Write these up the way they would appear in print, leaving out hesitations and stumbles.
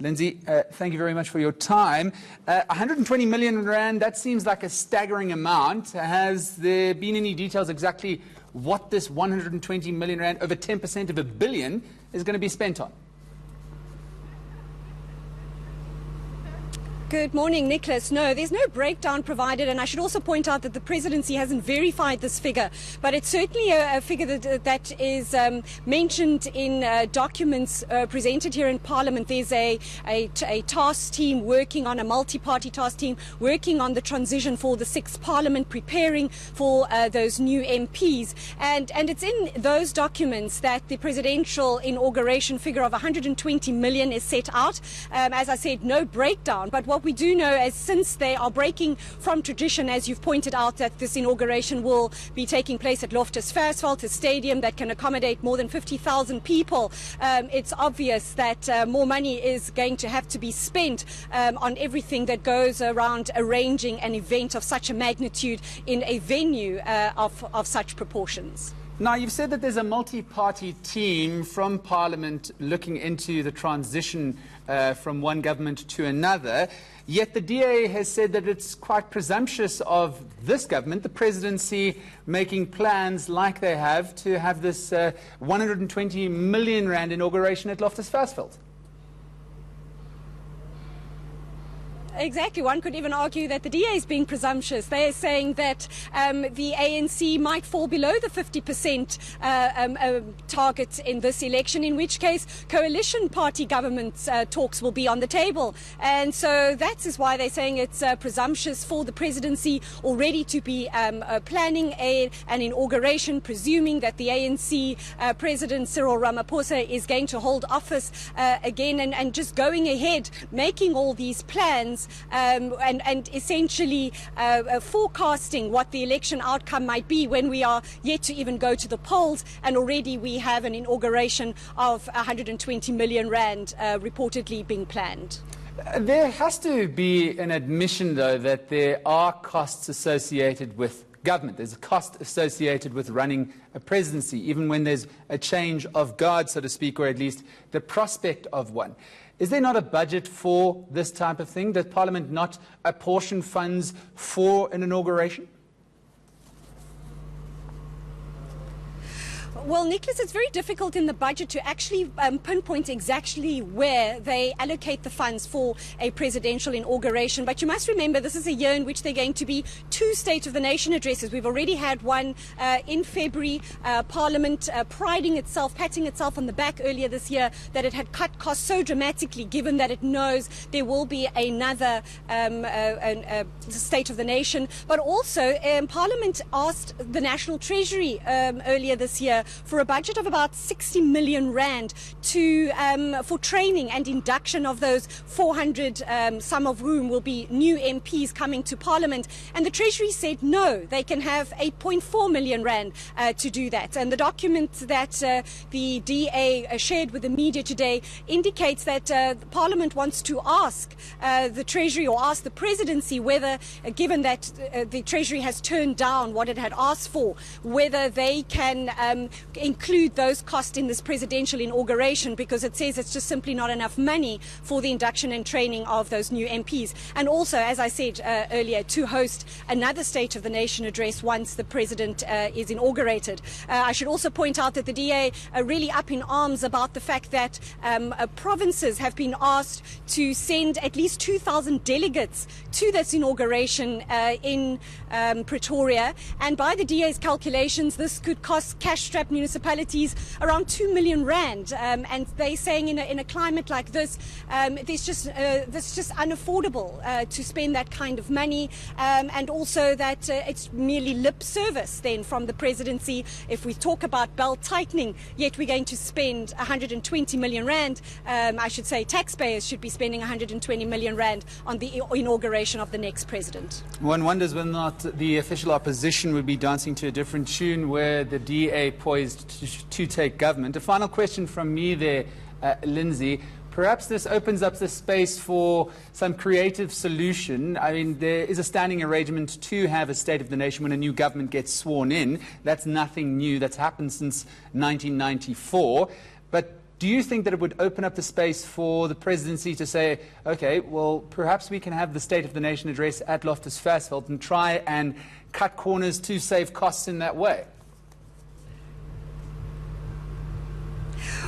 Lindsay, thank you very much for your time. 120 million rand, that seems like a staggering amount. Has there been any details exactly what this 120 million rand, over 10% of a billion, is going to be spent on? Good morning, Nicholas. No, there's no breakdown provided, and I should also point out that the presidency hasn't verified this figure, but it's certainly a figure that is mentioned in documents presented here in Parliament. There's a task team working on, a multi-party task team working on the transition for the 6th Parliament, preparing for those new MPs, and it's in those documents that the presidential inauguration figure of 120 million is set out. As I said, no breakdown, but what we do know is, since they are breaking from tradition, as you've pointed out, that this inauguration will be taking place at Loftus-Versfeld, a stadium that can accommodate more than 50,000 people, it's obvious that more money is going to have to be spent on everything that goes around arranging an event of such a magnitude in a venue of such proportions. Now, you've said that there's a multi-party team from Parliament looking into the transition from one government to another, yet the DA has said that it's quite presumptuous of this government, the presidency, making plans like they have to have this 120 million rand inauguration at Loftus-Versfeld. Exactly. One could even argue that the DA is being presumptuous. They are saying that the ANC might fall below the 50% target in this election, in which case coalition party government talks will be on the table. And so that is why they're saying it's presumptuous for the presidency already to be planning an inauguration, presuming that the ANC President Cyril Ramaphosa is going to hold office again, and just going ahead, making all these plans and essentially forecasting what the election outcome might be when we are yet to even go to the polls, and already we have an inauguration of 120 million rand reportedly being planned. There has to be an admission, though, that there are costs associated with government. There's a cost associated with running a presidency, even when there's a change of guard, so to speak, or at least the prospect of one. Is there not a budget for this type of thing? Does Parliament not apportion funds for an inauguration? Well, Nicholas, it's very difficult in the budget to actually pinpoint exactly where they allocate the funds for a presidential inauguration. But you must remember, this is a year in which there are going to be 2 State of the Nation addresses. We've already had one in February, Parliament patting itself on the back earlier this year that it had cut costs so dramatically, given that it knows there will be another State of the Nation. But also, Parliament asked the National Treasury earlier this year for a budget of about 60 million rand for training and induction of those 400, some of whom will be new MPs coming to Parliament. And the Treasury said no, they can have 8.4 million rand to do that. And the document that the DA shared with the media today indicates that Parliament wants to ask the Treasury, or ask the presidency, whether, given that the Treasury has turned down what it had asked for, whether they can include those costs in this presidential inauguration, because it says it's just simply not enough money for the induction and training of those new MPs. And also, as I said earlier, to host another State of the Nation address once the president is inaugurated. I should also point out that the DA are really up in arms about the fact that provinces have been asked to send at least 2,000 delegates to this inauguration in Pretoria. And by the DA's calculations, this could cost cash-strapped municipalities around 2 million rand. And they're saying in a climate like this, this is just unaffordable to spend that kind of money. And also that it's merely lip service then from the presidency if we talk about belt tightening, yet we're going to spend 120 million rand. I should say taxpayers should be spending 120 million rand on the inauguration of the next president. One wonders whether or not the official opposition would be dancing to a different tune where the DA poised to take government. A final question from me there, Lindsay. Perhaps this opens up the space for some creative solution. I mean, there is a standing arrangement to have a State of the Nation when a new government gets sworn in. That's nothing new. That's happened since 1994. But Do you think that it would open up the space for the presidency to say, okay, well, perhaps we can have the State of the Nation address at Loftus Versfeld and try and cut corners to save costs in that way?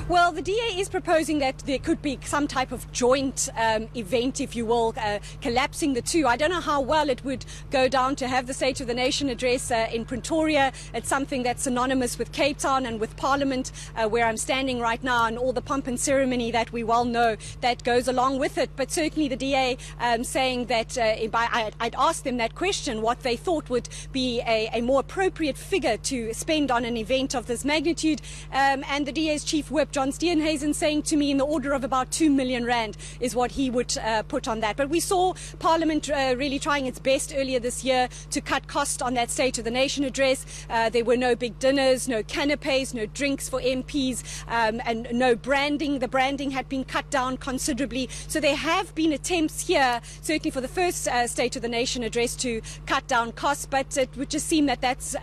Well, the DA is proposing that there could be some type of joint event, if you will, collapsing the two. I don't know how well it would go down to have the State of the Nation address in Pretoria. It's something that's synonymous with Cape Town and with Parliament, where I'm standing right now, and all the pomp and ceremony that we well know that goes along with it. But certainly the DA saying that I'd asked them that question, what they thought would be a more appropriate figure to spend on an event of this magnitude. And the DA's chief whip, John Steenhuisen, saying to me in the order of about 2 million rand is what he would put on that. But we saw Parliament really trying its best earlier this year to cut costs on that State of the Nation address. There were no big dinners, no canapes, no drinks for MPs, and no branding. The branding had been cut down considerably. So there have been attempts here, certainly for the first State of the Nation address, to cut down costs, but it would just seem that that's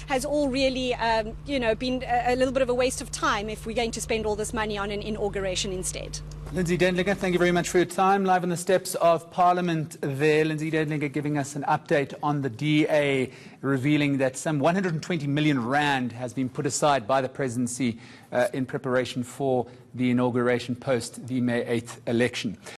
has all really been a little bit of a waste of time if we're going to spend all this money on an inauguration instead. Lindsay Dendlinger, thank you very much for your time. Live on the steps of Parliament there. Lindsay Dendlinger giving us an update on the DA, revealing that some 120 million rand has been put aside by the presidency in preparation for the inauguration post the May 8th election.